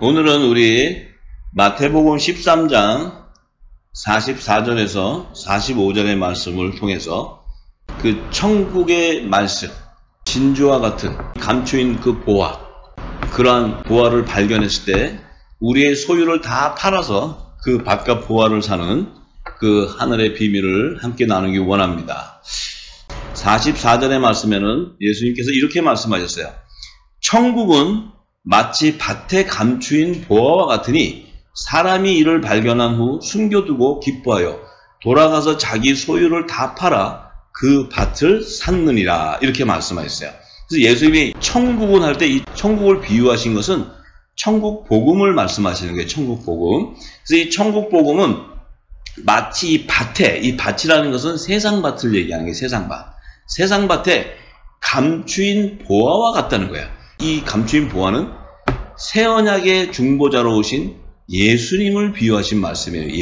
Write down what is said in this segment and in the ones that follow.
오늘은 우리 마태복음 13장 44절에서 45절의 말씀을 통해서 그 천국의 말씀, 진주와 같은 감추인 그 보화, 그러한 보화를 발견했을 때 우리의 소유를 다 팔아서 그 밭과 보화를 사는 그 하늘의 비밀을 함께 나누기 원합니다. 44절의 말씀에는 예수님께서 이렇게 말씀하셨어요. 천국은 마치 밭에 감추인 보화와 같으니 사람이 이를 발견한 후 숨겨두고 기뻐하여 돌아가서 자기 소유를 다 팔아 그 밭을 샀느니라, 이렇게 말씀하셨어요. 그래서 예수님이 천국은 할 때 이 천국을 비유하신 것은 천국 복음을 말씀하시는 거예요. 천국 복음. 그래서 이 천국 복음은 마치 이 밭에, 이 밭이라는 것은 세상 밭을 얘기하는 게 세상 밭. 세상 밭에 감추인 보화와 같다는 거예요. 이 감추인 보화는 새 언약의 중보자로 오신 예수님을 비유하신 말씀이에요.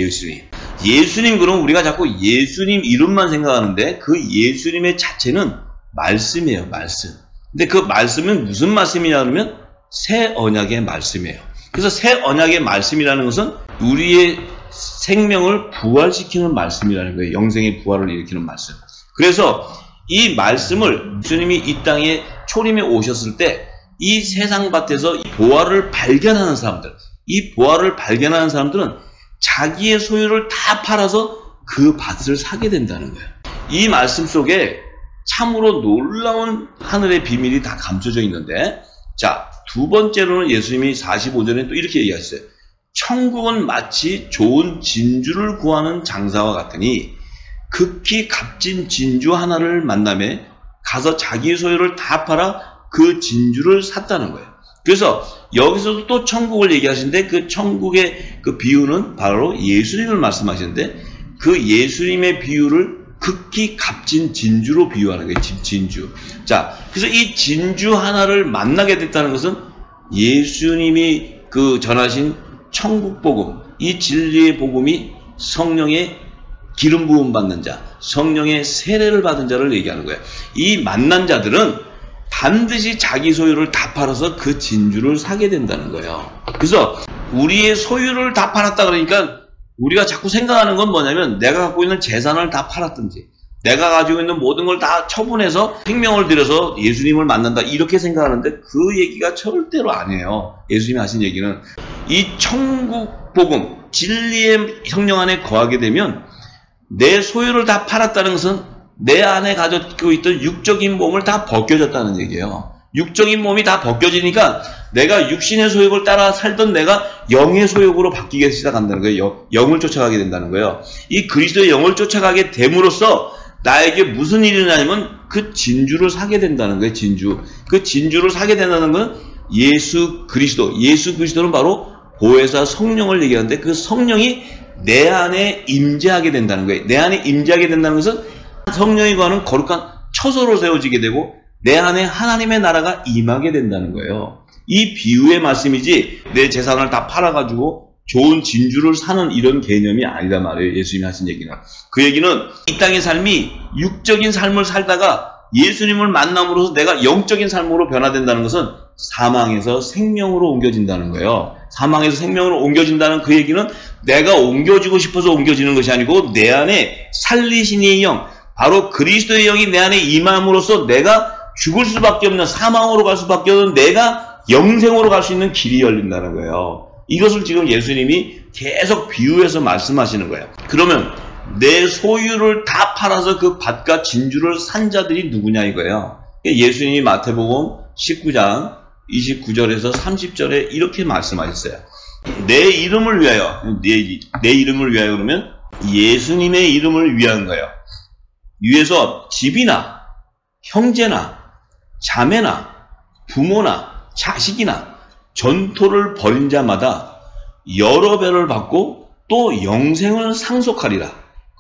예수님, 그럼 우리가 자꾸 예수님 이름만 생각하는데 그 예수님의 자체는 말씀이에요. 말씀. 근데 그 말씀은 무슨 말씀이냐 그러면 새 언약의 말씀이에요. 그래서 새 언약의 말씀이라는 것은 우리의 생명을 부활시키는 말씀이라는 거예요. 영생의 부활을 일으키는 말씀. 그래서 이 말씀을 예수님이 이 땅에 초림에 오셨을 때 이 세상 밭에서 이 보화를 발견하는 사람들, 이 보화를 발견하는 사람들은 자기의 소유를 다 팔아서 그 밭을 사게 된다는 거예요. 이 말씀 속에 참으로 놀라운 하늘의 비밀이 다 감춰져 있는데, 자, 두 번째로는 예수님이 45절에 또 이렇게 얘기하셨어요. 천국은 마치 좋은 진주를 구하는 장사와 같으니 극히 값진 진주 하나를 만나매 가서 자기 소유를 다 팔아 그 진주를 샀다는 거예요. 그래서 여기서도 또 천국을 얘기하시는데 그 천국의 그 비유는 바로 예수님을 말씀하시는데 그 예수님의 비유를 극히 값진 진주로 비유하는 거예요. 진주. 자, 그래서 이 진주 하나를 만나게 됐다는 것은 예수님이 그 전하신 천국 복음, 이 진리의 복음이 성령의 기름 부음 받는 자, 성령의 세례를 받은 자를 얘기하는 거예요. 이 만난 자들은 반드시 자기 소유를 다 팔아서 그 진주를 사게 된다는 거예요. 그래서 우리의 소유를 다 팔았다 그러니까 우리가 자꾸 생각하는 건 뭐냐면 내가 갖고 있는 재산을 다 팔았든지 내가 가지고 있는 모든 걸 다 처분해서 생명을 들여서 예수님을 만난다, 이렇게 생각하는데 그 얘기가 절대로 아니에요. 예수님이 하신 얘기는 이 천국 복음, 진리의 성령 안에 거하게 되면 내 소유를 다 팔았다는 것은 내 안에 가지고 있던 육적인 몸을 다 벗겨졌다는 얘기예요. 육적인 몸이 다 벗겨지니까 내가 육신의 소욕을 따라 살던 내가 영의 소욕으로 바뀌기 시작한다는 거예요. 영을 쫓아가게 된다는 거예요. 이 그리스도의 영을 쫓아가게 됨으로써 나에게 무슨 일이 일어나냐면 그 진주를 사게 된다는 거예요. 진주. 그 진주를 사게 된다는 건 예수 그리스도는 바로 보혜사 성령을 얘기하는데 그 성령이 내 안에 임재하게 된다는 거예요. 내 안에 임재하게 된다는 것은 성령이 거하는 거룩한 처소로 세워지게 되고 내 안에 하나님의 나라가 임하게 된다는 거예요. 이 비유의 말씀이지 내 재산을 다 팔아가지고 좋은 진주를 사는 이런 개념이 아니란 말이에요. 예수님이 하신 얘기는. 그 얘기는 이 땅의 삶이 육적인 삶을 살다가 예수님을 만남으로써 내가 영적인 삶으로 변화된다는 것은 사망에서 생명으로 옮겨진다는 거예요. 사망에서 생명으로 옮겨진다는 그 얘기는 내가 옮겨지고 싶어서 옮겨지는 것이 아니고 내 안에 살리시니의 영, 바로 그리스도의 영이 내 안에 임함으로써 내가 죽을 수밖에 없는, 사망으로 갈 수밖에 없는 내가 영생으로 갈 수 있는 길이 열린다는 거예요. 이것을 지금 예수님이 계속 비유해서 말씀하시는 거예요. 그러면 내 소유를 다 팔아서 그 밭과 진주를 산 자들이 누구냐 이거예요. 예수님이 마태복음 19장 29절에서 30절에 이렇게 말씀하셨어요. 내 이름을 위하여, 내 이름을 위하여 그러면 예수님의 이름을 위한 거예요. 위에서 집이나 형제나 자매나 부모나 자식이나 전토를 벌인 자마다 여러 배를 받고 또 영생을 상속하리라.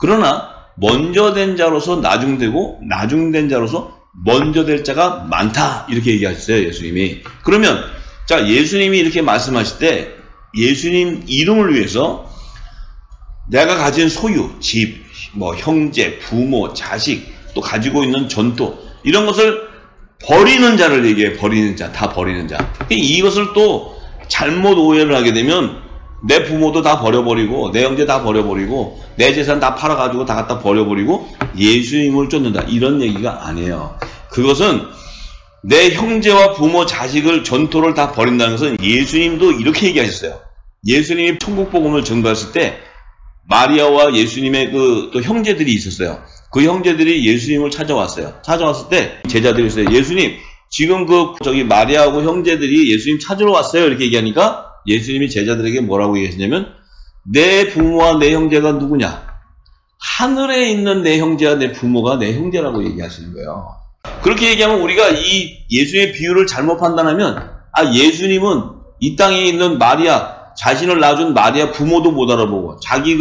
그러나 먼저 된 자로서 나중되고 나중된 자로서 먼저 될 자가 많다, 이렇게 얘기하셨어요. 예수님이. 그러면 자, 예수님이 이렇게 말씀하실 때 예수님 이름을 위해서 내가 가진 소유, 집, 형제, 부모, 자식, 또 가지고 있는 전토, 이런 것을 버리는 자를 얘기해요. 버리는 자, 다 버리는 자. 이것을 또 잘못 오해를 하게 되면 내 부모도 다 버려버리고 내 형제 다 버려버리고 내 재산 다 팔아가지고 다 갖다 버려버리고 예수님을 쫓는다, 이런 얘기가 아니에요. 그것은 내 형제와 부모, 자식을, 전토를 다 버린다는 것은 예수님도 이렇게 얘기하셨어요. 예수님이 천국 복음을 전가했을 때 마리아와 예수님의 또 형제들이 있었어요. 그 형제들이 예수님을 찾아왔어요. 찾아왔을 때 제자들이 있어요. 예수님, 지금 마리아하고 형제들이 예수님 찾으러 왔어요. 이렇게 얘기하니까 예수님이 제자들에게 뭐라고 얘기하시냐면, 내 부모와 내 형제가 누구냐? 하늘에 있는 내 형제와 내 부모가 내 형제라고 얘기하시는 거예요. 그렇게 얘기하면 우리가 이 예수님의 비유를 잘못 판단하면, 예수님은 이 땅에 있는 마리아, 자신을 낳아준 마리아 부모도 못 알아보고 자기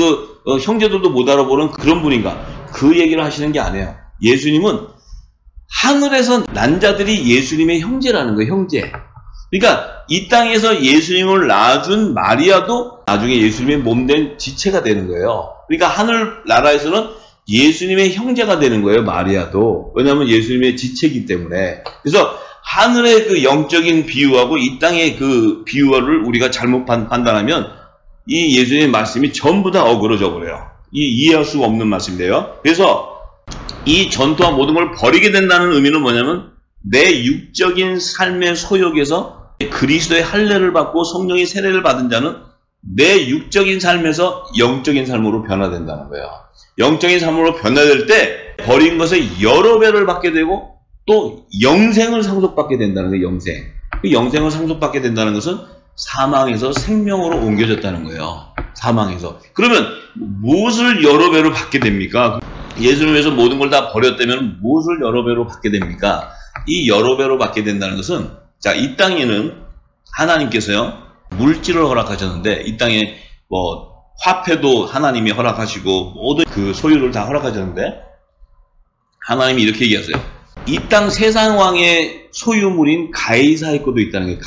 형제들도 못 알아보는 그런 분인가? 그 얘기를 하시는 게 아니에요. 예수님은 하늘에서 난 자들이 예수님의 형제라는 거예요. 형제. 그러니까 이 땅에서 예수님을 낳아준 마리아도 나중에 예수님의 몸된 지체가 되는 거예요. 그러니까 하늘나라에서는 예수님의 형제가 되는 거예요. 마리아도. 왜냐하면 예수님의 지체이기 때문에. 그래서 하늘의 그 영적인 비유하고 이 땅의 그 비유를 우리가 잘못 판단하면 이 예수님의 말씀이 전부 다 어그러져 버려요. 이해할 수가 없는 말씀인데요. 그래서 이 전투와 모든 걸 버리게 된다는 의미는 뭐냐면, 내 육적인 삶의 소욕에서 그리스도의 할례를 받고 성령의 세례를 받은 자는 내 육적인 삶에서 영적인 삶으로 변화된다는 거예요. 영적인 삶으로 변화될 때 버린 것의 여러 배를 받게 되고 또 영생을 상속받게 된다는 거예요. 영생. 그 영생을 상속받게 된다는 것은 사망에서 생명으로 옮겨졌다는 거예요. 사망에서. 그러면 무엇을 여러 배로 받게 됩니까? 예수를 위해서 모든 걸 다 버렸다면 무엇을 여러 배로 받게 됩니까? 이 여러 배로 받게 된다는 것은, 자, 이 땅에는 하나님께서요, 물질을 허락하셨는데, 이 땅에 화폐도 하나님이 허락하시고 모든 그 소유를 다 허락하셨는데, 하나님이 이렇게 얘기하세요. 이 땅 세상 왕의 소유물인 가이사의 것도 있다는 거예요.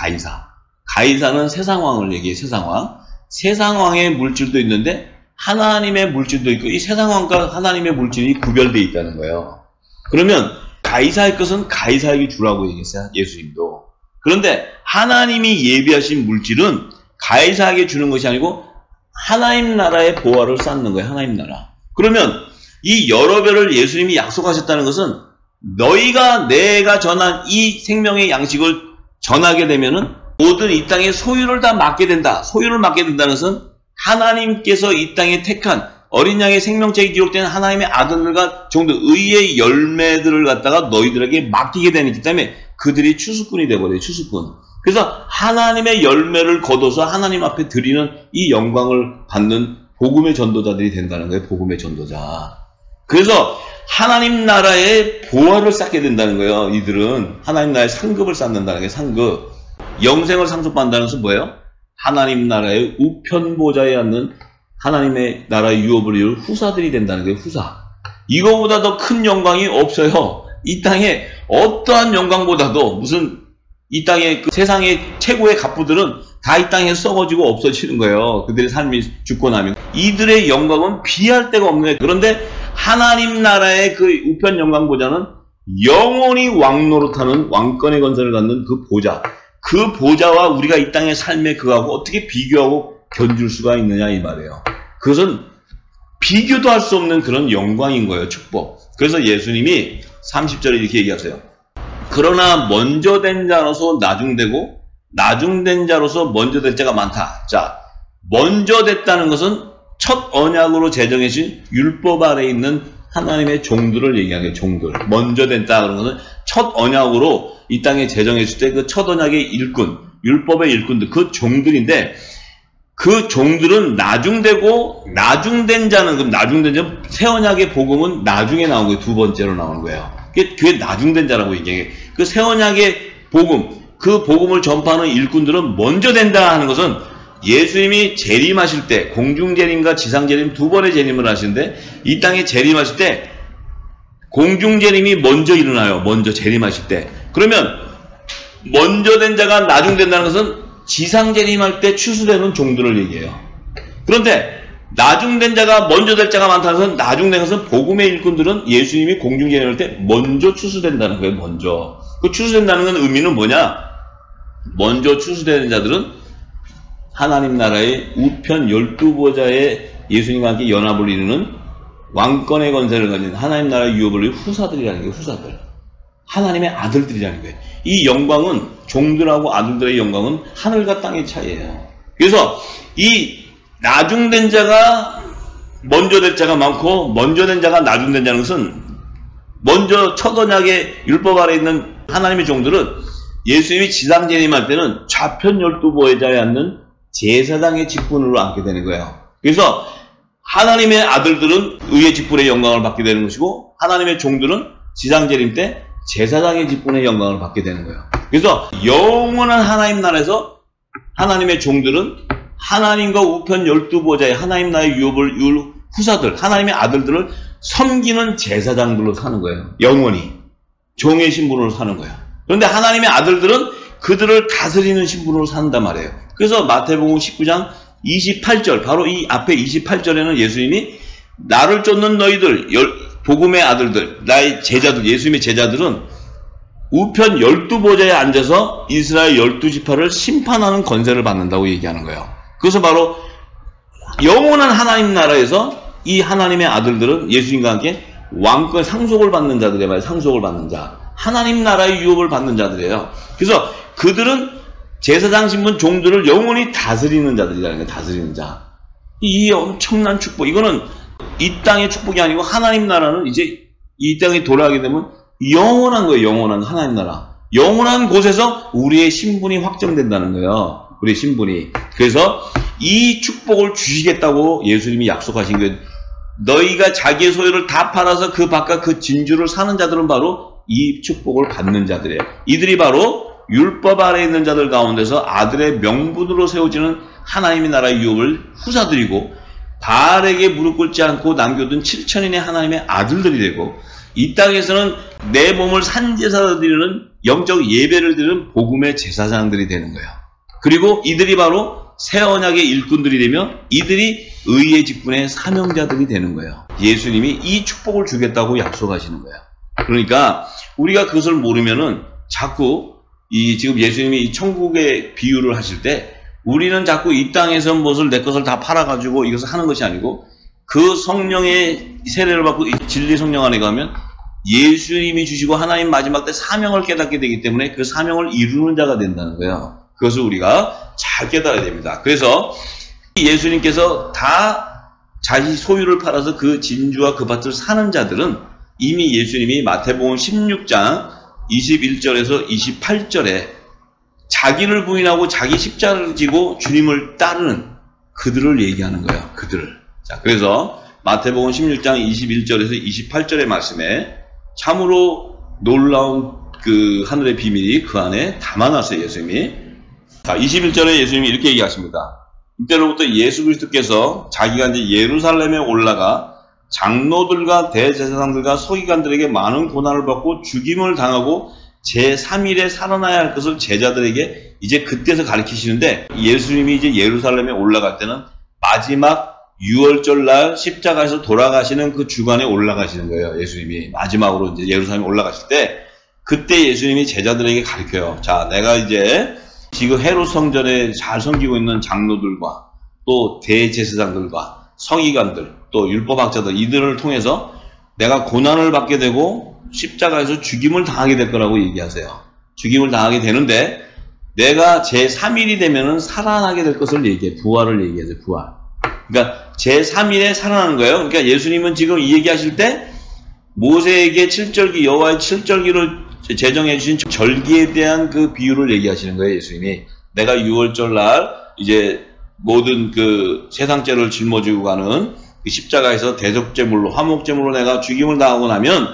가이사는 세상 왕을 얘기해요. 세상 왕. 세상 왕의 물질도 있는데 하나님의 물질도 있고, 이 세상 왕과 하나님의 물질이 구별되어 있다는 거예요. 그러면 가이사의 것은 가이사에게 주라고 얘기했어요. 예수님도. 그런데 하나님이 예비하신 물질은 가이사에게 주는 것이 아니고 하나님 나라의 보화를 쌓는 거예요. 하나님 나라. 그러면 이 여러 배를 예수님이 약속하셨다는 것은, 너희가 내가 전한 이 생명의 양식을 전하게 되면은 모든 이 땅의 소유를 다 맡게 된다. 소유를 맡게 된다는 것은 하나님께서 이 땅에 택한 어린 양의 생명책이 기록된 하나님의 아들들과 종들, 의의 열매들을 갖다가 너희들에게 맡기게 되기 때문에 그들이 추수꾼이 되어버려요. 추수꾼. 그래서 하나님의 열매를 거둬서 하나님 앞에 드리는 이 영광을 받는 복음의 전도자들이 된다는 거예요. 복음의 전도자. 그래서 하나님 나라의 보화를 쌓게 된다는 거예요. 이들은 하나님 나라의 상급을 쌓는다는 게 상급. 영생을 상속받는다는 것은 뭐예요? 하나님 나라의 우편보좌에 앉는 하나님의 나라의 유업을 이룰 후사들이 된다는 거예요. 후사. 이거보다 더 큰 영광이 없어요. 이 땅에 어떠한 영광보다도, 무슨 이 땅의 그 세상의 최고의 갑부들은 다 이 땅에 썩어지고 없어지는 거예요. 그들의 삶이 죽고 나면. 이들의 영광은 비할 데가 없는 거예요. 그런데 하나님 나라의 그 우편 영광보좌는 영원히 왕노릇하는 왕권의 건설을 갖는 그 보좌. 그 보좌와 우리가 이 땅의 삶의 그하고 어떻게 비교하고 견줄 수가 있느냐 이 말이에요. 그것은 비교도 할 수 없는 그런 영광인 거예요. 축복. 그래서 예수님이 30절에 이렇게 얘기하세요. 그러나 먼저 된 자로서 나중되고 나중된 자로서 먼저 될 자가 많다. 자, 먼저 됐다는 것은 첫 언약으로 제정해진 율법 아래에 있는 하나님의 종들을 얘기하는 거예요. 종들. 먼저 됐다 그런 것은 첫 언약으로 이 땅에 제정했을 때 그 첫 언약의 일꾼, 율법의 일꾼들, 그 종들인데, 그 종들은 나중되고 나중된 자는, 그럼 나중된 자, 새 언약의 복음은 나중에 나온 거예요. 두 번째로 나오는 거예요. 그게 나중된 자라고 얘기해요. 그 새 언약의 복음, 그 복음을 전파하는 일꾼들은 먼저 된다 하는 것은 예수님이 재림하실 때, 공중재림과 지상재림 두 번의 재림을 하시는데, 이 땅에 재림하실 때 공중재림이 먼저 일어나요. 먼저 재림하실 때. 그러면 먼저 된 자가 나중된다는 것은 지상재림할 때 추수되는 종들을 얘기해요. 그런데 나중된 자가 먼저 될 자가 많다는 것은, 나중된 것은 복음의 일꾼들은 예수님이 공중재림할 때 먼저 추수된다는 거예요. 먼저. 그 추수된다는 건 의미는 뭐냐? 먼저 추수되는 자들은 하나님 나라의 우편 12보좌의 예수님과 함께 연합을 이루는 왕권의 권세를 가진 하나님 나라의 유업을 이룬 후사들이라는 거예요. 후사들. 하나님의 아들들이라는 거예요. 이 영광은, 종들하고 아들들의 영광은 하늘과 땅의 차이예요. 그래서 이 나중된 자가 먼저 된 자가 많고 먼저 된 자가 나중된 자는 것은, 먼저 첫 언약의 율법 아래 있는 하나님의 종들은 예수님이 지상 재림할 때는 좌편 12보좌에 앉는 제사장의 직분으로 앉게 되는 거예요. 그래서 하나님의 아들들은 의의 직분의 영광을 받게 되는 것이고, 하나님의 종들은 지상 재림 때 제사장의 직분의 영광을 받게 되는 거예요. 그래서 영원한 하나님 나라에서 하나님의 종들은 하나님과 우편 12보좌의 하나님 나라의 유업을 이룰 후사들, 하나님의 아들들을 섬기는 제사장들로 사는 거예요. 영원히 종의 신분으로 사는 거예요. 그런데 하나님의 아들들은 그들을 다스리는 신분으로 산단 말이에요. 그래서 마태복음 19장 28절, 바로 이 앞에 28절에는 예수님이 나를 쫓는 너희들, 복음의 아들들, 나의 제자들, 예수님의 제자들은 우편 12보좌에 앉아서 이스라엘 12지파를 심판하는 권세를 받는다고 얘기하는 거예요. 그래서 바로 영원한 하나님 나라에서 이 하나님의 아들들은 예수님과 함께 왕권 상속을 받는 자들의 말, 상속을 받는 자, 하나님 나라의 유업을 받는 자들이에요. 그래서 그들은 제사장 신분 종들을 영원히 다스리는 자들이라는 거예요. 다스리는 자. 이 엄청난 축복, 이거는 이 땅의 축복이 아니고 하나님 나라는 이제 이 땅에 돌아가게 되면 영원한 거예요. 영원한 하나님 나라. 영원한 곳에서 우리의 신분이 확정된다는 거예요. 우리의 신분이. 그래서 이 축복을 주시겠다고 예수님이 약속하신 거예요. 너희가 자기의 소유를 다 팔아서 그 바깥 그 진주를 사는 자들은 바로 이 축복을 받는 자들이에요. 이들이 바로 율법 아래 있는 자들 가운데서 아들의 명분으로 세워지는 하나님의 나라의 유업을 후사들이고, 바알에게 무릎 꿇지 않고 남겨둔 7천인의 하나님의 아들들이 되고, 이 땅에서는 내 몸을 산제사로 드리는 영적 예배를 드리는 복음의 제사장들이 되는 거예요. 그리고 이들이 바로 새 언약의 일꾼들이 되며 이들이 의의 직분의 사명자들이 되는 거예요. 예수님이 이 축복을 주겠다고 약속하시는 거예요. 그러니까 우리가 그것을 모르면은 자꾸 지금 예수님이 이 천국의 비유를 하실 때 우리는 자꾸 이 땅에서 무엇을 내 것을 다 팔아가지고 이것을 하는 것이 아니고, 그 성령의 세례를 받고 진리 성령 안에 가면 예수님이 주시고 하나님 마지막 때 사명을 깨닫게 되기 때문에 그 사명을 이루는 자가 된다는 거예요. 그것을 우리가 잘 깨달아야 됩니다. 그래서 예수님께서 다 자기 소유를 팔아서 그 진주와 그 밭을 사는 자들은 이미 예수님이 마태복음 16장 21절에서 28절에 자기를 부인하고 자기 십자가를 지고 주님을 따르는 그들을 얘기하는 거예요. 그들을. 자, 그래서 마태복음 16장 21절에서 28절의 말씀에 참으로 놀라운 그 하늘의 비밀이 그 안에 담아놨어요. 예수님이. 자, 21절에 예수님이 이렇게 얘기하십니다. 이때로부터 예수 그리스도께서 자기가 이제 예루살렘에 올라가 장로들과 대제사장들과 서기관들에게 많은 고난을 받고 죽임을 당하고 제3일에 살아나야 할 것을 제자들에게 이제 그때서 가르치시는데, 예수님이 이제 예루살렘에 올라갈 때는 마지막 6월절 날 십자가에서 돌아가시는 그 주간에 올라가시는 거예요. 예수님이 마지막으로 이제 예루살렘에 올라가실 때, 그때 예수님이 제자들에게 가르쳐요. 자, 내가 이제 지금 헤롯 성전에 잘 섬기고 있는 장로들과 또 대제사장들과 서기관들 또 율법학자들, 이들을 통해서 내가 고난을 받게 되고 십자가에서 죽임을 당하게 될 거라고 얘기하세요. 죽임을 당하게 되는데 내가 제3일이 되면은 살아나게 될 것을 얘기해. 부활을 얘기하세요. 부활. 그러니까 제3일에 살아나는 거예요. 그러니까 예수님은 지금 이 얘기하실 때 모세에게 7절기, 여호와의 7절기를 제정해 주신 절기에 대한 그 비유를 얘기하시는 거예요. 예수님이 내가 6월절 날 이제 모든 그 세상죄를 짊어지고 가는 그 십자가에서 대속제물로, 화목제물로 내가 죽임을 당하고 나면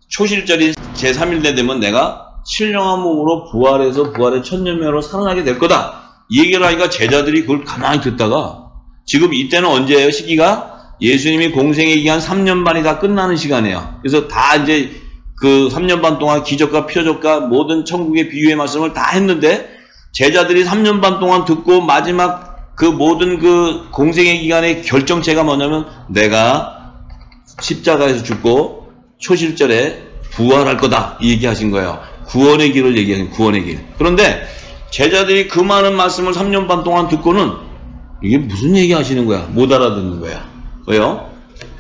초실절이 제3일 되면 내가 신령한 몸으로 부활해서 부활의 천년명으로 살아나게 될 거다. 이 얘기를 하니까 제자들이 그걸 가만히 듣다가, 지금 이때는 언제예요? 시기가 예수님이 공생의 기간 3년 반이 다 끝나는 시간이에요. 그래서 다 이제 그 3년 반 동안 기적과 표적과 모든 천국의 비유의 말씀을 다 했는데, 제자들이 3년 반 동안 듣고 마지막 그 모든 그 공생의 기간의 결정체가 뭐냐면 내가 십자가에서 죽고 초실절에 부활할 거다, 이 얘기하신 거예요. 구원의 길을 얘기하신 구원의 길. 그런데 제자들이 그 많은 말씀을 3년 반 동안 듣고는 이게 무슨 얘기 하시는 거야? 못 알아듣는 거야. 왜요?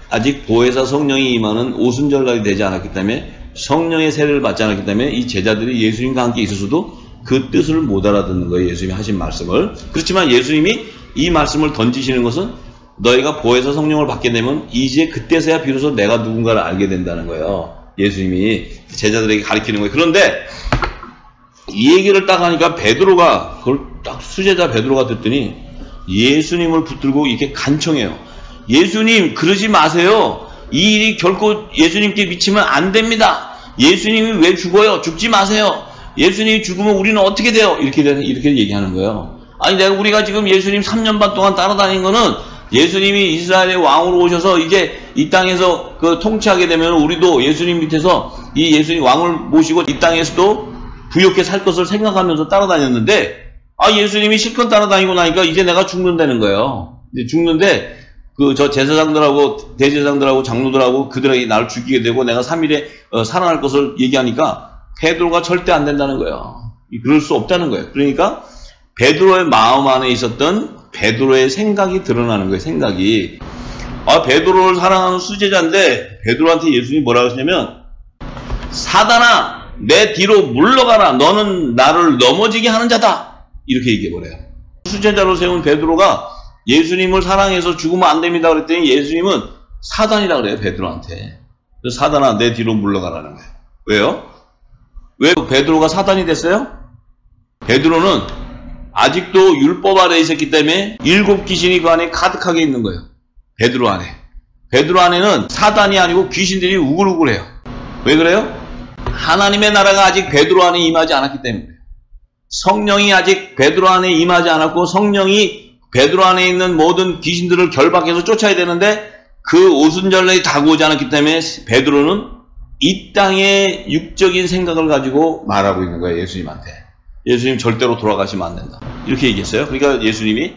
아직 보혜사 성령이 임하는 오순절날이 되지 않았기 때문에, 성령의 세례를 받지 않았기 때문에 이 제자들이 예수님과 함께 있었어도 그 뜻을 못 알아듣는 거예요. 예수님이 하신 말씀을. 그렇지만 예수님이 이 말씀을 던지시는 것은 너희가 보혜사 성령을 받게 되면 이제 그때서야 비로소 내가 누군가를 알게 된다는 거예요. 예수님이 제자들에게 가르치는 거예요. 그런데 이 얘기를 딱 하니까 베드로가, 그걸 딱 수제자 베드로가 듣더니 예수님을 붙들고 이렇게 간청해요. 예수님, 그러지 마세요. 이 일이 결코 예수님께 미치면 안 됩니다. 예수님이 왜 죽어요? 죽지 마세요. 예수님이 죽으면 우리는 어떻게 돼요? 이렇게 얘기하는 거예요. 아니, 우리가 지금 예수님 3년 반 동안 따라다닌 거는 예수님이 이스라엘의 왕으로 오셔서 이제 이 땅에서 통치하게 되면 우리도 예수님 밑에서 이 예수님 왕을 모시고 이 땅에서도 부욕해 살 것을 생각하면서 따라다녔는데, 예수님이 실컷 따라다니고 나니까 이제 내가 죽는다는 거예요. 이제 죽는데, 저 제사장들하고 대제사장들하고 장로들하고 그들에게 나를 죽이게 되고 내가 3일에 살아날 것을 얘기하니까 베드로가 절대 안 된다는 거예요. 그럴 수 없다는 거예요. 그러니까 베드로의 마음 안에 있었던 베드로의 생각이 드러나는 거예요. 생각이. 베드로를 사랑하는 수제자인데 베드로한테 예수님이 뭐라고 하시냐면, 사단아, 내 뒤로 물러가라. 너는 나를 넘어지게 하는 자다. 이렇게 얘기해버려요. 수제자로 세운 베드로가 예수님을 사랑해서 죽으면 안 됩니다 그랬더니 예수님은 사단이라고 그래요. 베드로한테. 사단아, 내 뒤로 물러가라는 거예요. 왜요? 왜 베드로가 사단이 됐어요? 베드로는 아직도 율법 아래에 있었기 때문에 7 귀신이 그 안에 가득하게 있는 거예요. 베드로 안에. 베드로 안에는 사단이 아니고 귀신들이 우글우글해요. 왜 그래요? 하나님의 나라가 아직 베드로 안에 임하지 않았기 때문에. 성령이 아직 베드로 안에 임하지 않았고, 성령이 베드로 안에 있는 모든 귀신들을 결박해서 쫓아야 되는데 그 오순절날이 다가오지 않았기 때문에 베드로는 이 땅의 육적인 생각을 가지고 말하고 있는 거예요. 예수님한테. 예수님 절대로 돌아가시면 안 된다. 이렇게 얘기했어요. 그러니까 예수님이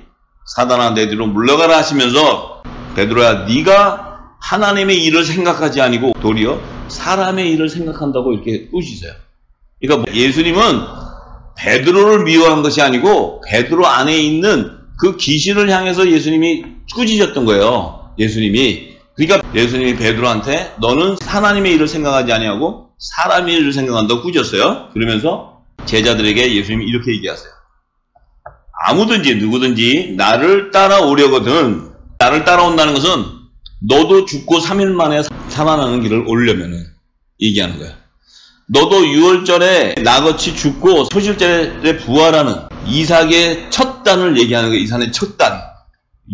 사단아, 내 뒤로 물러가라 하시면서, 베드로야, 네가 하나님의 일을 생각하지 아니고 도리어 사람의 일을 생각한다고 이렇게 꾸짖으세요. 그러니까 예수님은 베드로를 미워한 것이 아니고 베드로 안에 있는 그 귀신을 향해서 예수님이 꾸짖었던 거예요. 예수님이. 그러니까 예수님이 베드로한테 너는 하나님의 일을 생각하지 아니하고 사람의 일을 생각한다고 꾸짖었어요. 그러면서 제자들에게 예수님이 이렇게 얘기하세요. 아무든지 누구든지 나를 따라오려거든, 나를 따라온다는 것은 너도 죽고 3일 만에 살아나는 길을 오려면은 얘기하는 거야. 너도 유월절에 나같이 죽고 소실절에 부활하는 이삭의 첫 단을 얘기하는 거예요. 이삭의 첫 단.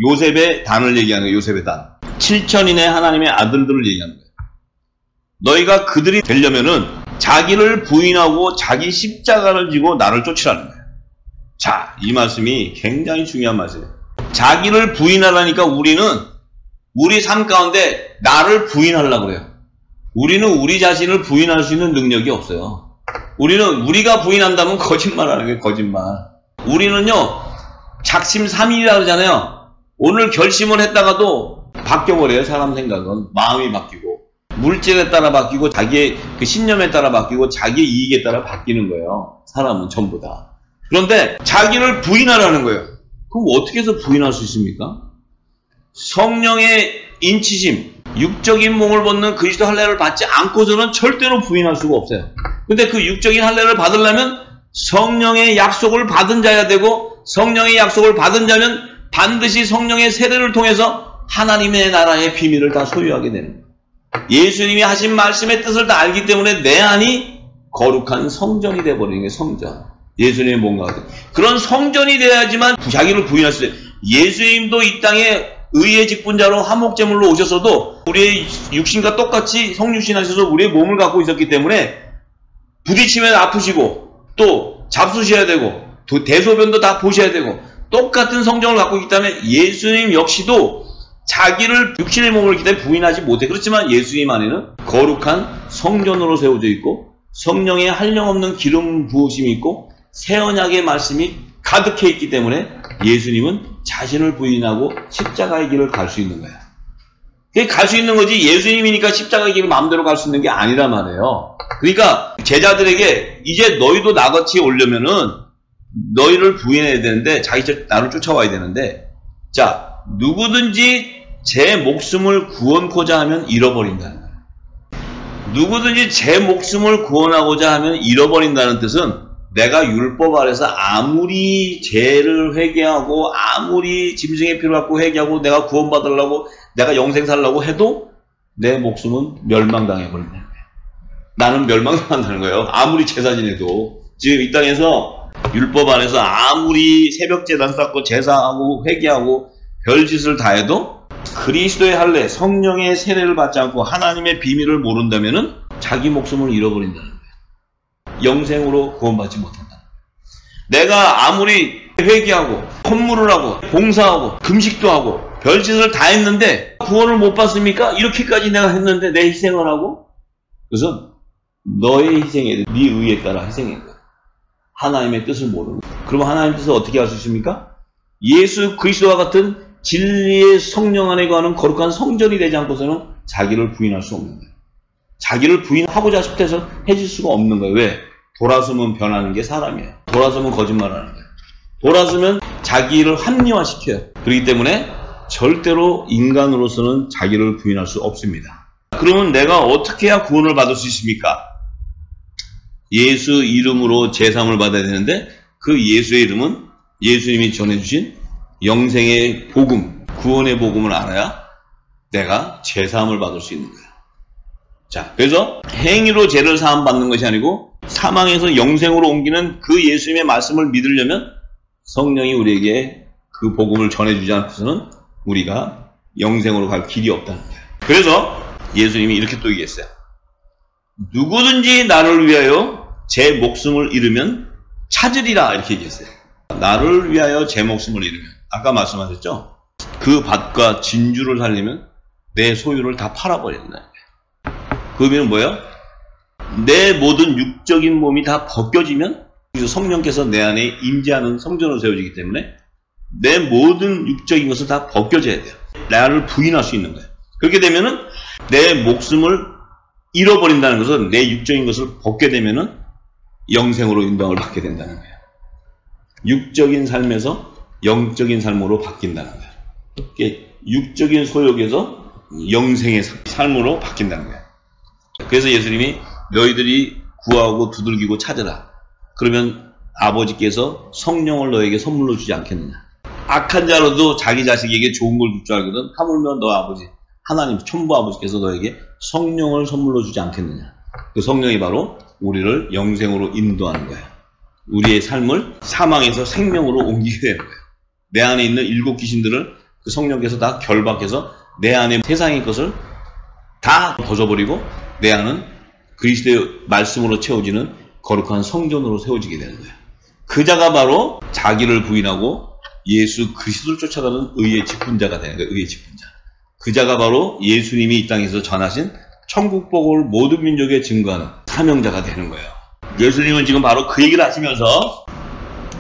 요셉의 단을 얘기하는 거예요. 요셉의 단. 7천인의 하나님의 아들들을 얘기하는 거예요. 너희가 그들이 되려면은 자기를 부인하고 자기 십자가를 지고 나를 쫓으라는 거예요. 자, 이 말씀이 굉장히 중요한 말씀이에요. 자기를 부인하라니까 우리는 우리 삶 가운데 나를 부인하려고 그래요. 우리는 우리 자신을 부인할 수 있는 능력이 없어요. 우리는 우리가 부인한다면 거짓말하는 거예요. 거짓말. 우리는요, 작심삼일이라고 그러잖아요. 오늘 결심을 했다가도 바뀌어버려요. 사람 생각은. 마음이 바뀌고 물질에 따라 바뀌고 자기의 그 신념에 따라 바뀌고 자기의 이익에 따라 바뀌는 거예요. 사람은 전부 다. 그런데 자기를 부인하라는 거예요. 그럼 어떻게 해서 부인할 수 있습니까? 성령의 인치심, 육적인 몸을 벗는 그리스도 할례를 받지 않고서는 절대로 부인할 수가 없어요. 근데 그 육적인 할례를 받으려면 성령의 약속을 받은 자야 되고, 성령의 약속을 받은 자면 반드시 성령의 세례를 통해서 하나님의 나라의 비밀을 다 소유하게 되는 거예요. 예수님이 하신 말씀의 뜻을 다 알기 때문에 내 안이 거룩한 성전이 되어버리는 게 성전. 예수님의 몸과 같은 그런 성전이 되어야지만 자기를 부인할 수 있어요. 예수님도 이 땅에 의의 직분자로 화목제물로 오셨어도 우리의 육신과 똑같이 성육신하셔서 우리의 몸을 갖고 있었기 때문에 부딪히면 아프시고 또 잡수셔야 되고 또 대소변도 다 보셔야 되고 똑같은 성정을 갖고 있기 때문에 예수님 역시도 자기를 육신의 몸을 있기 때문에 부인하지 못해. 그렇지만 예수님 안에는 거룩한 성전으로 세워져 있고 성령의 한량없는 기름 부으심이 있고 새 언약의 말씀이 가득해 있기 때문에 예수님은 자신을 부인하고 십자가의 길을 갈 수 있는 거야. 그게 갈 수 있는 거지 예수님이니까 십자가의 길을 마음대로 갈 수 있는 게 아니란 말이에요. 그러니까 제자들에게 이제 너희도 나같이 오려면은 너희를 부인해야 되는데 자기 나를 쫓아와야 되는데 자 누구든지 제 목숨을 구원코자 하면 잃어버린다는 거예요. 누구든지 제 목숨을 구원하고자 하면 잃어버린다는 뜻은 내가 율법 아래서 아무리 죄를 회개하고 아무리 짐승의 피를 갖고 회개하고 내가 구원받으려고 내가 영생 살려고 해도 내 목숨은 멸망당해 버린다는 거예요. 나는 멸망당한다는 거예요. 아무리 제사 지내도. 지금 이 땅에서 율법 안에서 아무리 새벽 제단 쌓고 제사하고 회개하고 별짓을 다 해도 그리스도의 할례, 성령의 세례를 받지 않고 하나님의 비밀을 모른다면은 자기 목숨을 잃어버린다는 거예요. 영생으로 구원받지 못한다. 내가 아무리 회개하고 헌물을 하고 봉사하고 금식도 하고 별짓을 다 했는데 구원을 못 받습니까? 이렇게까지 내가 했는데 내 희생을 하고 그것은 너의 희생에 네 의에 따라 희생인 거야. 하나님의 뜻을 모르는 거야. 그럼 하나님의 뜻을 어떻게 할 수 있습니까? 예수 그리스도와 같은 진리의 성령 안에 거하는 거룩한 성전이 되지 않고서는 자기를 부인할 수 없는 거예요. 자기를 부인하고자 싶어서 해줄 수가 없는 거예요. 왜? 돌아서면 변하는 게 사람이에요. 돌아서면 거짓말하는 거예요. 돌아서면 자기를 합리화시켜요. 그렇기 때문에 절대로 인간으로서는 자기를 부인할 수 없습니다. 그러면 내가 어떻게 해야 구원을 받을 수 있습니까? 예수 이름으로 제사함을 받아야 되는데 그 예수의 이름은 예수님이 전해주신 영생의 복음, 구원의 복음을 알아야 내가 제사함을 받을 수 있는 거예요. 자, 그래서 행위로 죄를 사함 받는 것이 아니고 사망에서 영생으로 옮기는 그 예수님의 말씀을 믿으려면 성령이 우리에게 그 복음을 전해주지 않고서는 우리가 영생으로 갈 길이 없다는 거예요. 그래서 예수님이 이렇게 또 얘기했어요. 누구든지 나를 위하여 제 목숨을 잃으면 찾으리라 이렇게 얘기했어요. 나를 위하여 제 목숨을 잃으면 아까 말씀하셨죠? 그 밭과 진주를 살리면 내 소유를 다 팔아버린다는 거예요. 그 의미는 뭐예요? 내 모든 육적인 몸이 다 벗겨지면 성령께서 내 안에 임재하는 성전으로 세워지기 때문에 내 모든 육적인 것을 다 벗겨져야 돼요. 나를 부인할 수 있는 거예요. 그렇게 되면은 내 목숨을 잃어버린다는 것은 내 육적인 것을 벗게 되면은 영생으로 인도함을 받게 된다는 거예요. 육적인 삶에서 영적인 삶으로 바뀐다는 거예요. 육적인 소욕에서 영생의 삶으로 바뀐다는 거예요. 그래서 예수님이 너희들이 구하고 두들기고 찾으라. 그러면 아버지께서 성령을 너에게 선물로 주지 않겠느냐. 악한 자로도 자기 자식에게 좋은 걸 줄 줄 알거든. 하물며 너 아버지 하나님 천부 아버지께서 너에게 성령을 선물로 주지 않겠느냐. 그 성령이 바로 우리를 영생으로 인도하는 거예요. 우리의 삶을 사망에서 생명으로 옮기게 되는 거예요. 내 안에 있는 일곱 귀신들을 그 성령께서 다 결박해서 내 안에 세상의 것을 다 벗어버리고 내 안은 그리스도의 말씀으로 채워지는 거룩한 성전으로 세워지게 되는 거예요. 그 자가 바로 자기를 부인하고 예수 그리스도를 쫓아가는 의의 직분자가 되는 거예요. 의의 직분자. 그 자가 바로 예수님이 이 땅에서 전하신 천국복을 모든 민족에 증거하는 사명자가 되는 거예요. 예수님은 지금 바로 그 얘기를 하시면서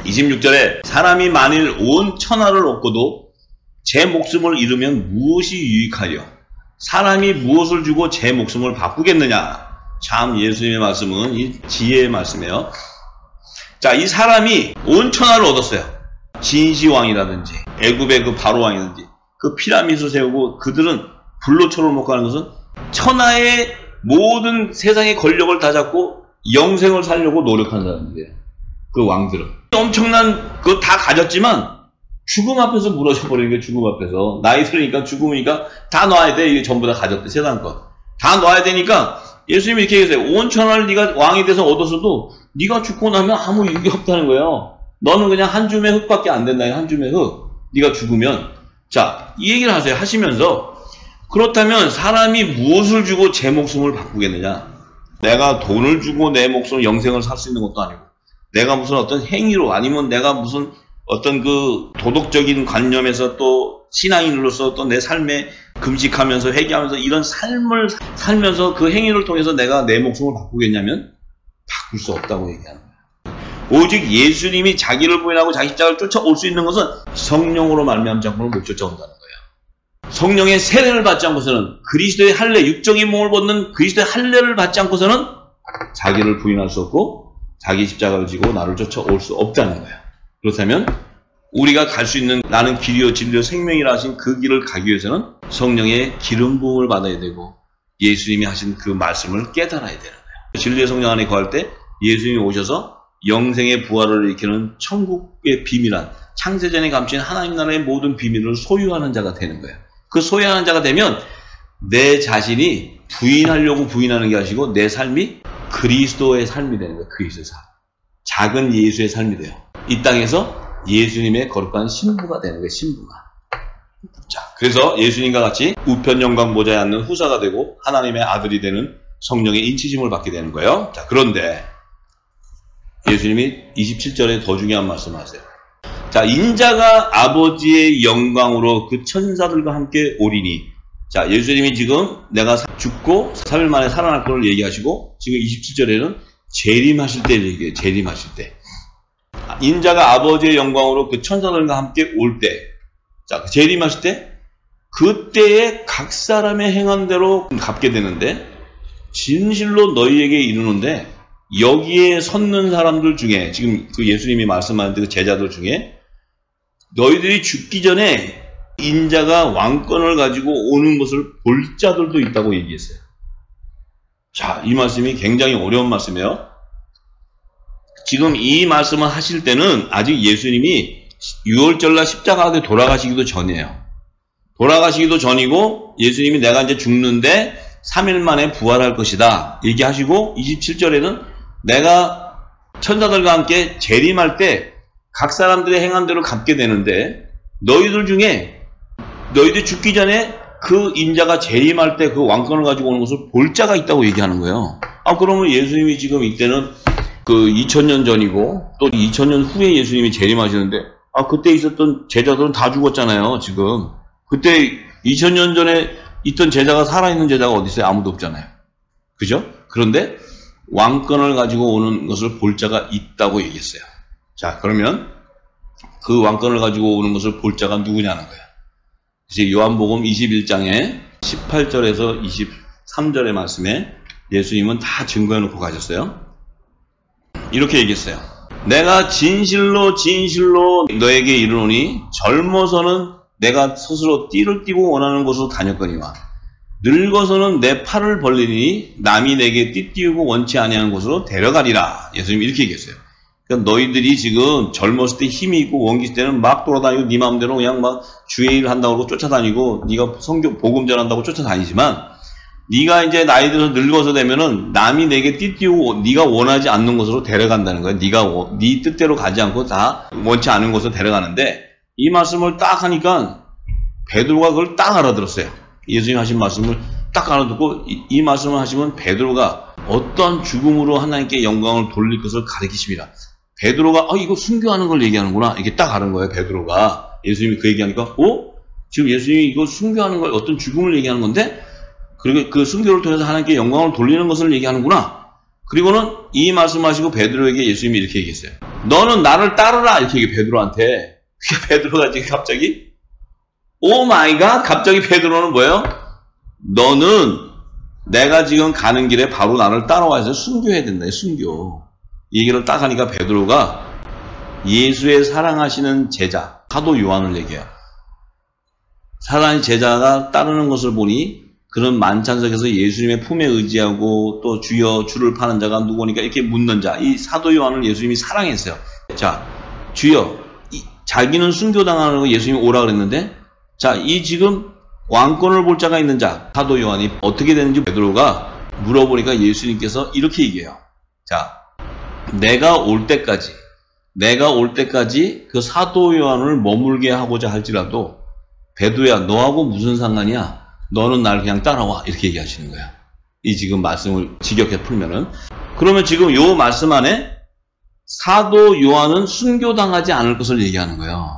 26절에 사람이 만일 온 천하를 얻고도 제 목숨을 잃으면 무엇이 유익하려? 사람이 무엇을 주고 제 목숨을 바꾸겠느냐? 참 예수님의 말씀은 이 지혜의 말씀이에요. 자, 이 사람이 온 천하를 얻었어요. 진시황이라든지 애굽의 그 바로왕이라든지 그 피라미드를 세우고 그들은 불로초를 먹고 하는 것은 천하의 모든 세상의 권력을 다 잡고 영생을 살려고 노력한 사람들이에요. 그 왕들은 엄청난 그거 다 가졌지만 죽음 앞에서 무너져 버리는 게 죽음 앞에서 나이 들으니까 죽음이니까 다 놔야 돼. 이게 전부 다 가졌대. 세상 것 다 놔야 되니까 예수님이 이렇게 얘기했어요. 온 천하를 네가 왕이 돼서 얻었어도 네가 죽고 나면 아무 유익이 없다는 거예요. 너는 그냥 한 줌의 흙밖에 안 된다. 한 줌의 흙. 네가 죽으면. 자, 이 얘기를 하세요. 하시면서 그렇다면 사람이 무엇을 주고 제 목숨을 바꾸겠느냐? 내가 돈을 주고 내 목숨을 영생을 살 수 있는 것도 아니고 내가 무슨 어떤 행위로 아니면 내가 무슨 어떤 그 도덕적인 관념에서 또 신앙인으로서 또 내 삶에 금식하면서 회개하면서 이런 삶을 살면서 그 행위를 통해서 내가 내 목숨을 바꾸겠냐면 바꿀 수 없다고 얘기하는 거예요. 오직 예수님이 자기를 부인하고 자기 십자가를 쫓아올 수 있는 것은 성령으로 말미암지 않고는 못 쫓아온다는 거예요. 성령의 세례를 받지 않고서는 그리스도의 할례, 육적인 몸을 벗는 그리스도의 할례를 받지 않고서는 자기를 부인할 수 없고 자기 십자가를 지고 나를 쫓아올 수 없다는 거야. 그렇다면 우리가 갈 수 있는 나는 길이요 진리요 생명이라 하신 그 길을 가기 위해서는 성령의 기름 부음을 받아야 되고 예수님이 하신 그 말씀을 깨달아야 되는 거예요. 진리의 성령 안에 거할 때 예수님이 오셔서 영생의 부활을 일으키는 천국의 비밀한 창세전에 감춘 하나님 나라의 모든 비밀을 소유하는 자가 되는 거예요. 그 소유하는 자가 되면 내 자신이 부인하려고 부인하는 게 아니고 내 삶이 그리스도의 삶이 되는 거예요. 그리스도의 삶. 작은 예수의 삶이 돼요. 이 땅에서 예수님의 거룩한 신부가 되는 거예요. 신부가. 자, 그래서 예수님과 같이 우편 영광 보좌에 앉는 후사가 되고 하나님의 아들이 되는 성령의 인치심을 받게 되는 거예요. 자, 그런데 예수님이 27절에 더 중요한 말씀을 하세요. 자, 인자가 아버지의 영광으로 그 천사들과 함께 오리니. 자, 예수님이 지금 내가 죽고 3일 만에 살아날 걸 얘기하시고 지금 27절에는 재림하실 때를 얘기해요. 재림하실 때. 인자가 아버지의 영광으로 그 천사들과 함께 올 때. 자, 재림하실 때 그때에 각 사람의 행한 대로 갚게 되는데 진실로 너희에게 이르는데 여기에 섰는 사람들 중에 지금 그 예수님이 말씀하는 그 제자들 중에 너희들이 죽기 전에 인자가 왕권을 가지고 오는 것을 볼 자들도 있다고 얘기했어요. 자, 이 말씀이 굉장히 어려운 말씀이에요. 지금 이 말씀을 하실 때는 아직 예수님이 6월절날 십자가에 돌아가시기도 전이에요. 돌아가시기도 전이고 예수님이 내가 이제 죽는데 3일 만에 부활할 것이다 얘기하시고 27절에는 내가 천사들과 함께 재림할 때 각 사람들의 행한 대로 갚게 되는데 너희들 중에 너희들 죽기 전에 그 인자가 재림할 때 그 왕권을 가지고 오는 것을 볼 자가 있다고 얘기하는 거예요. 아, 그러면 예수님이 지금 이때는 그 2000년 전이고 또 2000년 후에 예수님이 재림하시는데 아, 그때 있었던 제자들은 다 죽었잖아요. 지금 그때 2000년 전에 있던 제자가 살아있는 제자가 어디 있어요? 아무도 없잖아요. 그죠? 그런데 왕권을 가지고 오는 것을 볼 자가 있다고 얘기했어요. 자, 그러면 그 왕권을 가지고 오는 것을 볼 자가 누구냐는 거예요. 이제 요한복음 21장에 18절에서 23절의 말씀에 예수님은 다 증거해놓고 가셨어요. 이렇게 얘기했어요. 내가 진실로 진실로 너에게 이르노니 젊어서는 내가 스스로 띠를 띠고 원하는 곳으로 다녔거니와 늙어서는 내 팔을 벌리니 남이 내게 띠 띄우고 원치 아니하는 곳으로 데려가리라. 예수님이 이렇게 얘기했어요. 그러니까 너희들이 지금 젊었을 때 힘이 있고 원기 있을 때는 막 돌아다니고 네 마음대로 그냥 막 주의 일을 한다고 그러고 쫓아다니고 네가 성경 복음 전한다고 쫓아다니지만 네가 이제 나이 들어서 늙어서 되면은 남이 내게 띠 띄우고 네가 원하지 않는 곳으로 데려간다는 거야. 네가 네 뜻대로 가지 않고 다 원치 않은 곳으로 데려가는데 이 말씀을 딱 하니까 베드로가 그걸 딱 알아들었어요. 예수님 하신 말씀을 딱 알아듣고 이 말씀을 하시면 베드로가 어떤 죽음으로 하나님께 영광을 돌릴 것을 가르치십니다. 베드로가 이거 순교하는 걸 얘기하는구나 이게 딱 아는 거예요. 베드로가 예수님이 그 얘기하니까 지금 예수님이 이거 순교하는 걸 어떤 죽음을 얘기하는 건데 그리고 그 순교를 통해서 하나님께 영광을 돌리는 것을 얘기하는구나. 그리고는 이 말씀하시고 베드로에게 예수님이 이렇게 얘기했어요. 너는 나를 따르라 이렇게 얘기해 베드로한테. 베드로가 지금 갑자기 오 마이 갓 갑자기 베드로는 뭐예요? 너는 내가 지금 가는 길에 바로 나를 따라와서 순교해야 된다. 순교. 이 얘기를 딱 하니까 베드로가 예수의 사랑하시는 제자 사도 요한을 얘기해요. 사랑하는 제자가 따르는 것을 보니 그런 만찬석에서 예수님의 품에 의지하고 또 주여 주를 파는 자가 누구니까 이렇게 묻는 자 이 사도 요한을 예수님이 사랑했어요. 자 주여 자기는 순교당하는 거 예수님이 오라 그랬는데 자 이 지금 왕권을 볼 자가 있는 자 사도 요한이 어떻게 되는지 베드로가 물어보니까 예수님께서 이렇게 얘기해요. 자 내가 올 때까지 그 사도 요한을 머물게 하고자 할지라도 베드로야 너하고 무슨 상관이야? 너는 날 그냥 따라와 이렇게 얘기하시는 거야. 이 지금 말씀을 직역해 풀면은 그러면 지금 요 말씀 안에 사도 요한은 순교당하지 않을 것을 얘기하는 거예요.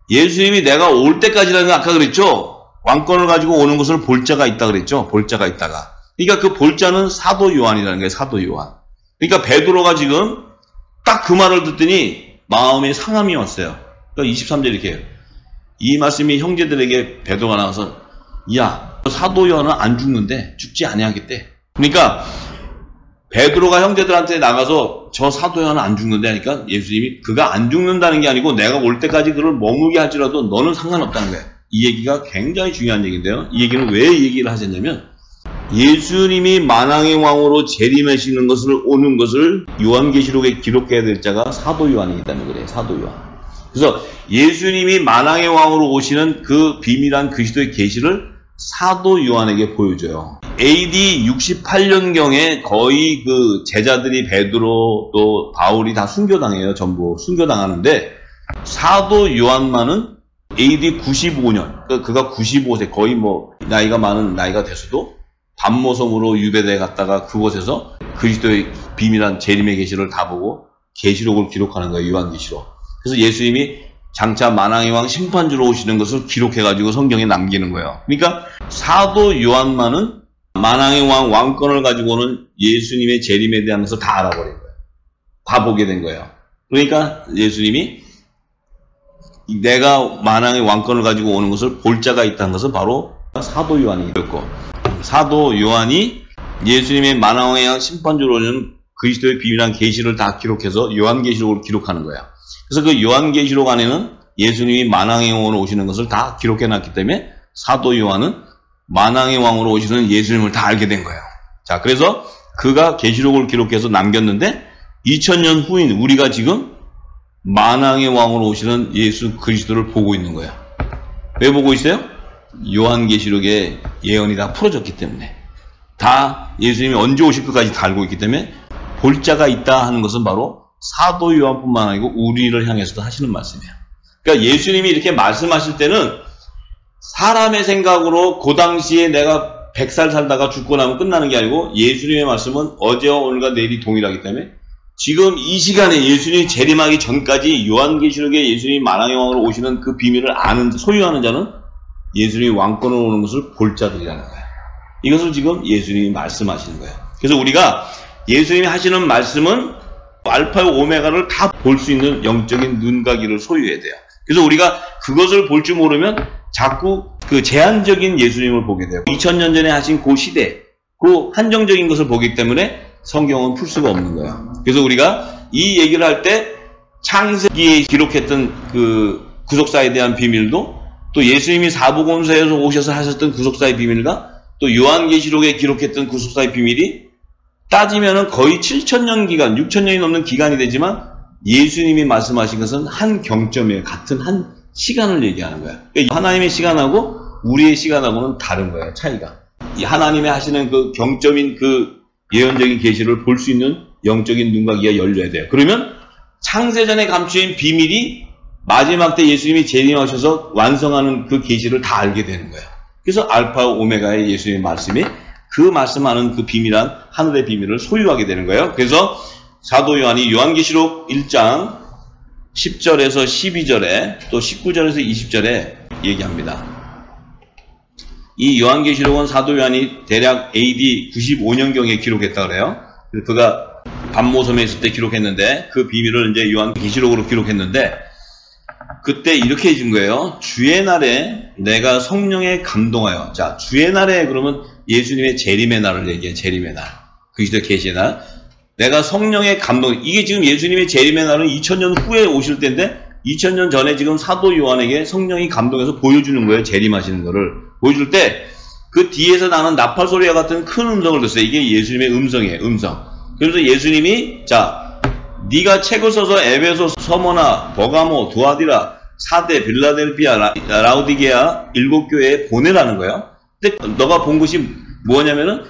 예수님이 내가 올 때까지라는 거 아까 그랬죠? 왕권을 가지고 오는 것을 볼 자가 있다 그랬죠? 볼 자가 있다가 그러니까 그 볼 자는 사도 요한이라는 거예요. 사도 요한. 그러니까 베드로가 지금 딱 그 말을 듣더니 마음에 상함이 왔어요. 그러니까 23절 이렇게 해요. 이 말씀이 형제들에게 베드로가 나와서 야 사도 요한은 안 죽는데 죽지 아니하겠대. 그러니까 베드로가 형제들한테 나가서 저 사도 요한은 안 죽는데 하니까 예수님이 그가 안 죽는다는 게 아니고 내가 올 때까지 그를 머물게 할지라도 너는 상관없다는 거예요. 이 얘기가 굉장히 중요한 얘기인데요. 이 얘기는 왜 얘기를 하셨냐면 예수님이 만왕의 왕으로 재림하시는 것을 오는 것을 요한계시록에 기록해야 될 자가 사도 요한이기 때문에 그래요. 사도 요한. 그래서 예수님이 만왕의 왕으로 오시는 그 비밀한 그리스도의 계시를 사도 요한에게 보여줘요. AD 68년경에 거의 그 제자들이 베드로 또 바울이 다 순교당해요. 전부 순교당하는데 사도 요한만은 AD 95년 그가 95세 거의 뭐 나이가 많은 나이가 돼서도 밤모섬으로 유배대 갔다가 그곳에서 그리스도의 비밀한 재림의 계시를 다 보고 계시록을 기록하는 거예요. 요한계시록. 그래서 예수님이 장차 만왕의 왕 심판주로 오시는 것을 기록해가지고 성경에 남기는 거예요. 그러니까 사도 요한만은 만왕의 왕 왕권을 가지고 오는 예수님의 재림에 대한 것을 다 알아버린 거예요. 다 보게 된 거예요. 그러니까 예수님이 내가 만왕의 왕권을 가지고 오는 것을 볼 자가 있다는 것은 바로 사도 요한이었고 사도 요한이 예수님의 만왕의 왕 심판주로 오는 그리스도의 비밀한 계시를 다 기록해서 요한계시록으로 기록하는 거예요. 그래서 그 요한계시록 안에는 예수님이 만왕의 왕으로 오시는 것을 다 기록해놨기 때문에 사도 요한은 만왕의 왕으로 오시는 예수님을 다 알게 된 거예요. 자, 그래서 그가 계시록을 기록해서 남겼는데 2000년 후인 우리가 지금 만왕의 왕으로 오시는 예수 그리스도를 보고 있는 거예요. 왜 보고 있어요? 요한계시록의 예언이 다 풀어졌기 때문에 다 예수님이 언제 오실 것까지 다 알고 있기 때문에 볼 자가 있다 하는 것은 바로 사도 요한뿐만 아니고 우리를 향해서도 하시는 말씀이에요. 그러니까 예수님이 이렇게 말씀하실 때는 사람의 생각으로 그 당시에 내가 100살 살다가 죽고 나면 끝나는 게 아니고 예수님의 말씀은 어제와 오늘과 내일이 동일하기 때문에 지금 이 시간에 예수님이 재림하기 전까지 요한계시록에 예수님이 만왕의 왕으로 오시는 그 비밀을 아는 소유하는 자는 예수님이 왕권으로 오는 것을 볼 자들이라는 거예요. 이것을 지금 예수님이 말씀하시는 거예요. 그래서 우리가 예수님이 하시는 말씀은 알파와 오메가를 다 볼 수 있는 영적인 눈과 귀를 소유해야 돼요. 그래서 우리가 그것을 볼 줄 모르면 자꾸 그 제한적인 예수님을 보게 돼요. 2000년 전에 하신 그 시대, 그 한정적인 것을 보기 때문에 성경은 풀 수가 없는 거예요. 그래서 우리가 이 얘기를 할 때 창세기에 기록했던 그 구속사에 대한 비밀도 또 예수님이 사복음서에서 오셔서 하셨던 구속사의 비밀과 또 요한계시록에 기록했던 구속사의 비밀이 따지면은 거의 7000년 기간, 6000년이 넘는 기간이 되지만 예수님이 말씀하신 것은 한 경점이에요. 같은 한 시간을 얘기하는 거예요. 그러니까 하나님의 시간하고 우리의 시간하고는 다른 거예요. 차이가. 이 하나님의 하시는 그 경점인 그 예언적인 계시를 볼 수 있는 영적인 눈과 귀가 열려야 돼요. 그러면 창세전에 감추인 비밀이 마지막 때 예수님이 재림하셔서 완성하는 그 계시를 다 알게 되는 거예요. 그래서 알파 오메가의 예수님의 말씀이 그 말씀하는 그 비밀한 하늘의 비밀을 소유하게 되는 거예요. 그래서 사도 요한이 요한계시록 1장 10절에서 12절에 또 19절에서 20절에 얘기합니다. 이 요한계시록은 사도 요한이 대략 AD 95년경에 기록했다고 그래요. 그가 밤모섬에 있을 때 기록했는데 그 비밀을 이제 요한계시록으로 기록했는데 그때 이렇게 해준 거예요. 주의 날에 내가 성령에 감동하여. 자, 주의 날에 그러면 예수님의 재림의 날을 얘기해. 재림의 날. 그리스도의 계시의 날. 내가 성령의 감동. 이게 지금 예수님의 재림의 날은 2000년 후에 오실 때인데 2000년 전에 지금 사도 요한에게 성령이 감동해서 보여주는 거예요. 재림하시는 거를. 보여줄 때 그 뒤에서 나는 나팔 소리와 같은 큰 음성을 듣어요. 이게 예수님의 음성이에요. 음성. 그래서 예수님이 자 네가 책을 써서 에베소, 서머나, 버가모, 두아디라, 사대, 빌라델피아, 라우디게아 7교회에 보내라는 거예요. 근데 너가 본 것이 뭐냐면은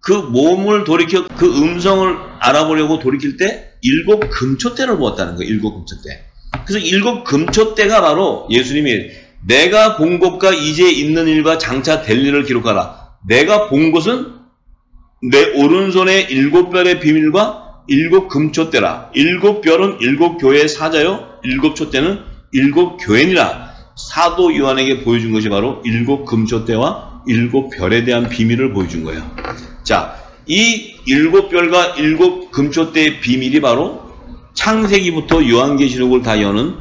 그 몸을 돌이켜 그 음성을 알아보려고 돌이킬 때 7 금초대를 보았다는 거예요. 7 금초대. 그래서 7 금초대가 바로 예수님이 내가 본 것과 이제 있는 일과 장차 될 일을 기록하라. 내가 본 것은 내 오른손의 7별의 비밀과 7 금초대라. 7별은 7교회의 사자요. 7 촛대는 7 교회니라. 사도 요한에게 보여준 것이 바로 7 금초대와 7 별에 대한 비밀을 보여준 거예요. 자, 이 7별과 7 금초대의 비밀이 바로 창세기부터 요한계시록을 다 여는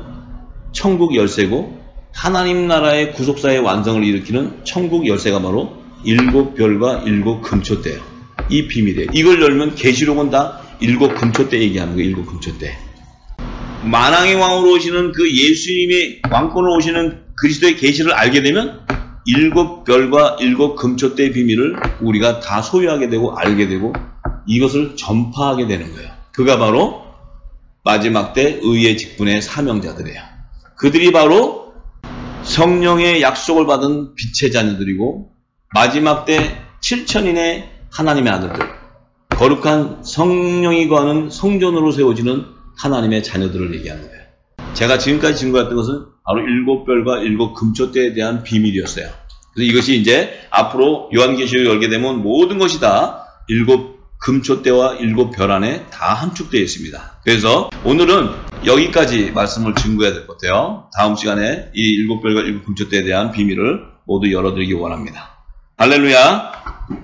천국 열쇠고 하나님 나라의 구속사의 완성을 일으키는 천국 열쇠가 바로 7별과 7 금초대예요. 이 비밀이에요. 이걸 열면 계시록은 다 일곱 금초대 얘기하는 거예요. 일곱 금초대. 만왕의 왕으로 오시는 그 예수님의 왕권으로 오시는 그리스도의 계시를 알게 되면 일곱 별과 일곱 금초대의 비밀을 우리가 다 소유하게 되고 알게 되고 이것을 전파하게 되는 거예요. 그가 바로 마지막 때 의의 직분의 사명자들이에요. 그들이 바로 성령의 약속을 받은 빛의 자녀들이고 마지막 때 7천인의 하나님의 아들들, 거룩한 성령이 거하는 성전으로 세워지는 하나님의 자녀들을 얘기하는 거예요. 제가 지금까지 증거했던 것은 바로 일곱 별과 일곱 금초대에 대한 비밀이었어요. 그래서 이것이 이제 앞으로 요한계시록을 열게 되면 모든 것이 다 일곱 금초대와 일곱 별 안에 다 함축되어 있습니다. 그래서 오늘은 여기까지 말씀을 증거해야 될 것 같아요. 다음 시간에 이 일곱 별과 일곱 금초대에 대한 비밀을 모두 열어드리기 원합니다. 할렐루야.